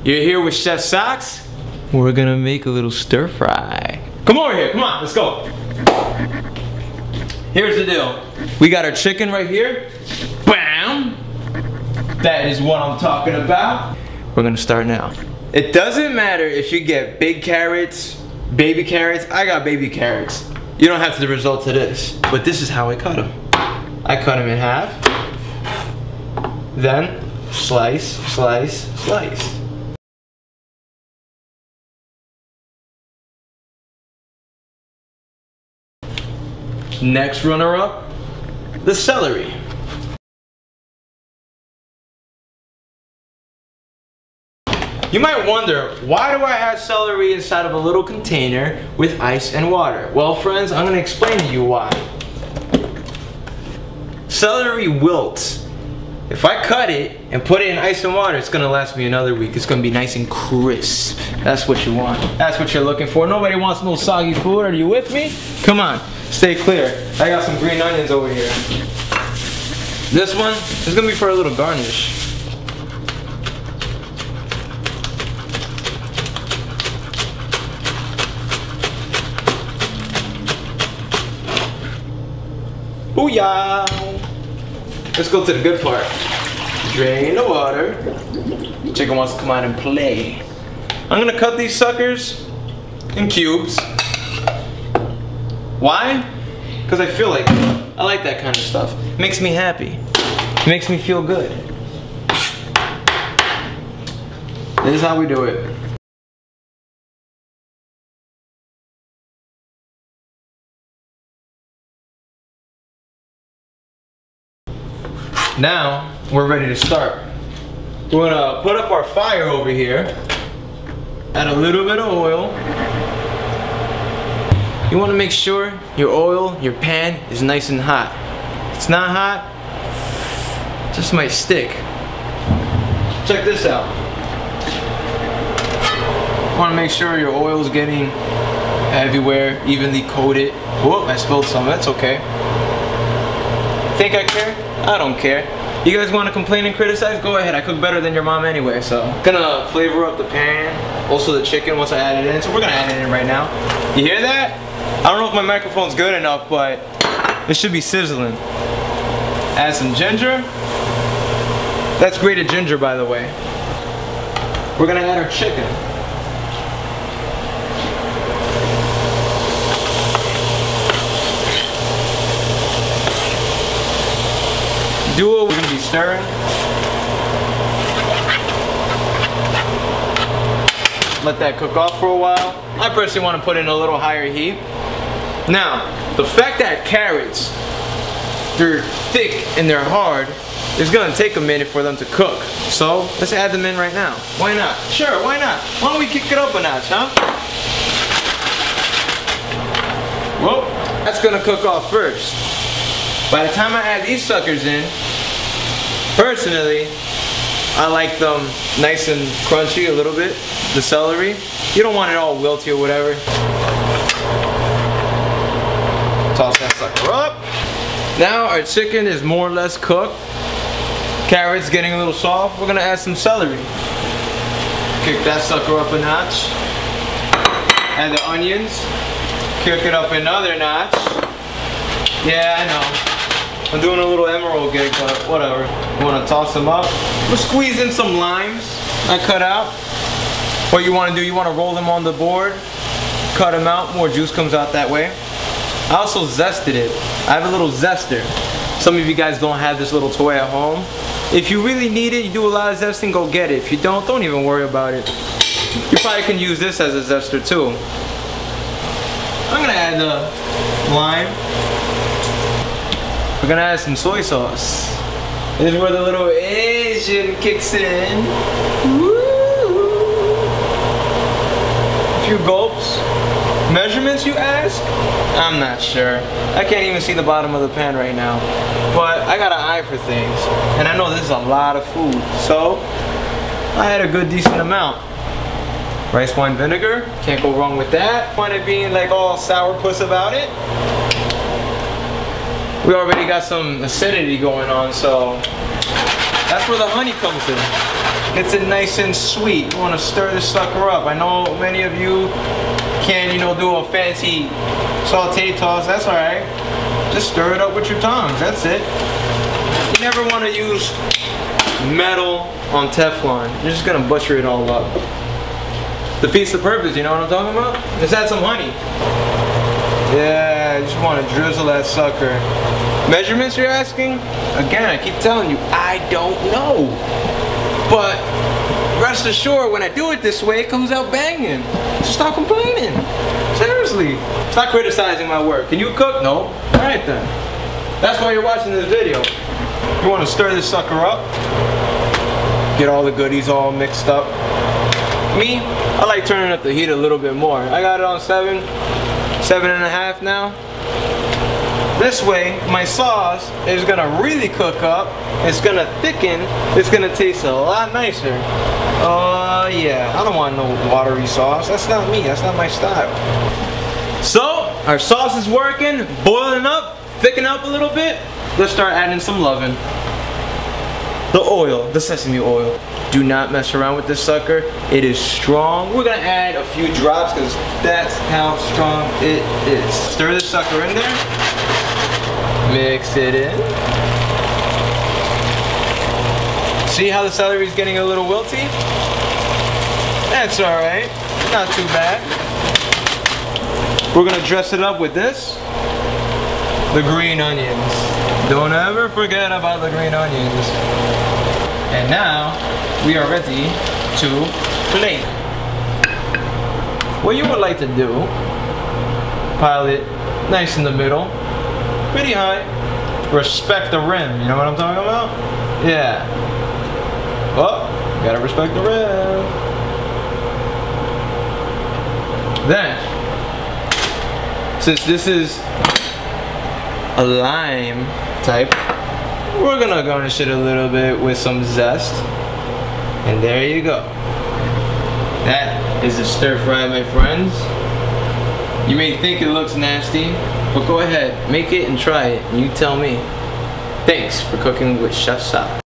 You're here with Chef Socks. We're gonna make a little stir fry. Come over here, come on, let's go. Here's the deal. We got our chicken right here. Bam! That is what I'm talking about. We're gonna start now. It doesn't matter if you get big carrots, baby carrots. I got baby carrots. You don't have to resort to this, but this is how I cut them. I cut them in half. Then slice, slice, slice. Next runner-up, the celery. You might wonder, why do I have celery inside of a little container with ice and water? Well, friends, I'm going to explain to you why. Celery wilts. If I cut it and put it in ice and water, it's going to last me another week. It's going to be nice and crisp. That's what you want. That's what you're looking for. Nobody wants no soggy food. Are you with me? Come on. Stay clear. I got some green onions over here. This one is gonna be for a little garnish. Booyah! Let's go to the good part. Drain the water. Chicken wants to come out and play. I'm gonna cut these suckers in cubes. Why? Because I feel like it. I like that kind of stuff. It makes me happy. It makes me feel good. This is how we do it. Now, we're ready to start. We're gonna put up our fire over here. Add a little bit of oil. You want to make sure your oil, your pan is nice and hot. If it's not hot, it just might stick. Check this out. You want to make sure your oil is getting everywhere, evenly coated. Whoop, I spilled some, that's okay. Think I care? I don't care. You guys want to complain and criticize? Go ahead, I cook better than your mom anyway, so. Gonna flavor up the pan, also the chicken once I add it in, so we're gonna add it in right now. You hear that? I don't know if my microphone's good enough, but it should be sizzling. Add some ginger. That's grated ginger, by the way. We're gonna add our chicken. We're gonna be stirring. Let that cook off for a while. I personally want to put in a little higher heat. Now, the fact that carrots, they're thick and they're hard, it's gonna take a minute for them to cook. So, let's add them in right now. Why not? Sure, why not? Why don't we kick it up a notch, huh? Well, that's gonna cook off first. By the time I add these suckers in, personally, I like them nice and crunchy a little bit, the celery. You don't want it all wilty or whatever. Toss that sucker up. Now our chicken is more or less cooked. Carrots getting a little soft. We're gonna add some celery. Kick that sucker up a notch. Add the onions. Kick it up another notch. Yeah, I know. I'm doing a little emerald gig, but whatever. You wanna toss them up. We'll squeeze in some limes I cut out. What you wanna do, you wanna roll them on the board, cut them out, more juice comes out that way. I also zested it. I have a little zester. Some of you guys don't have this little toy at home. If you really need it, you do a lot of zesting, go get it. If you don't even worry about it. You probably can use this as a zester too. I'm gonna add the lime. We're gonna add some soy sauce. This is where the little Asian kicks in. Woo! A few gulps. Measurements, you ask? I'm not sure. I can't even see the bottom of the pan right now. But I got an eye for things. And I know this is a lot of food. So, I had a good decent amount. Rice wine vinegar, can't go wrong with that. Want it being like all sourpuss about it. We already got some acidity going on, so that's where the honey comes in. Gets it nice and sweet. You want to stir this sucker up. I know many of you can, you know, do a fancy saute toss. That's alright. Just stir it up with your tongs. That's it. You never want to use metal on Teflon. You're just gonna butcher it all up. Defeats the purpose, you know what I'm talking about? Just add some honey. Yeah, you just want to drizzle that sucker. Measurements you're asking? Again, I keep telling you, I don't know. But rest assured, when I do it this way, it comes out banging. So stop complaining. Seriously. Stop criticizing my work. Can you cook? No. Alright then. That's why you're watching this video. You want to stir this sucker up. Get all the goodies all mixed up. Me, I like turning up the heat a little bit more. I got it on 7.5 now. This way, my sauce is gonna really cook up. It's gonna thicken. It's gonna taste a lot nicer. Yeah, I don't want no watery sauce. That's not me. That's not my style. So, our sauce is working, boiling up, thicken up a little bit. Let's start adding some loving. The oil, the sesame oil. Do not mess around with this sucker. It is strong. We're gonna add a few drops because that's how strong it is. Stir this sucker in there. Mix it in. See how the celery is getting a little wilty? That's alright. Not too bad. We're gonna dress it up with this. The green onions. Don't ever forget about the green onions. And now, we are ready to plate. What you would like to do, pile it nice in the middle, pretty high. Respect the rim, you know what I'm talking about? Yeah. Oh, gotta respect the rim. Then, since this is a lime type, we're gonna garnish it a little bit with some zest. And there you go. That is a stir fry, my friends. You may think it looks nasty, but go ahead, make it and try it, and you tell me. Thanks for cooking with Chef Sai.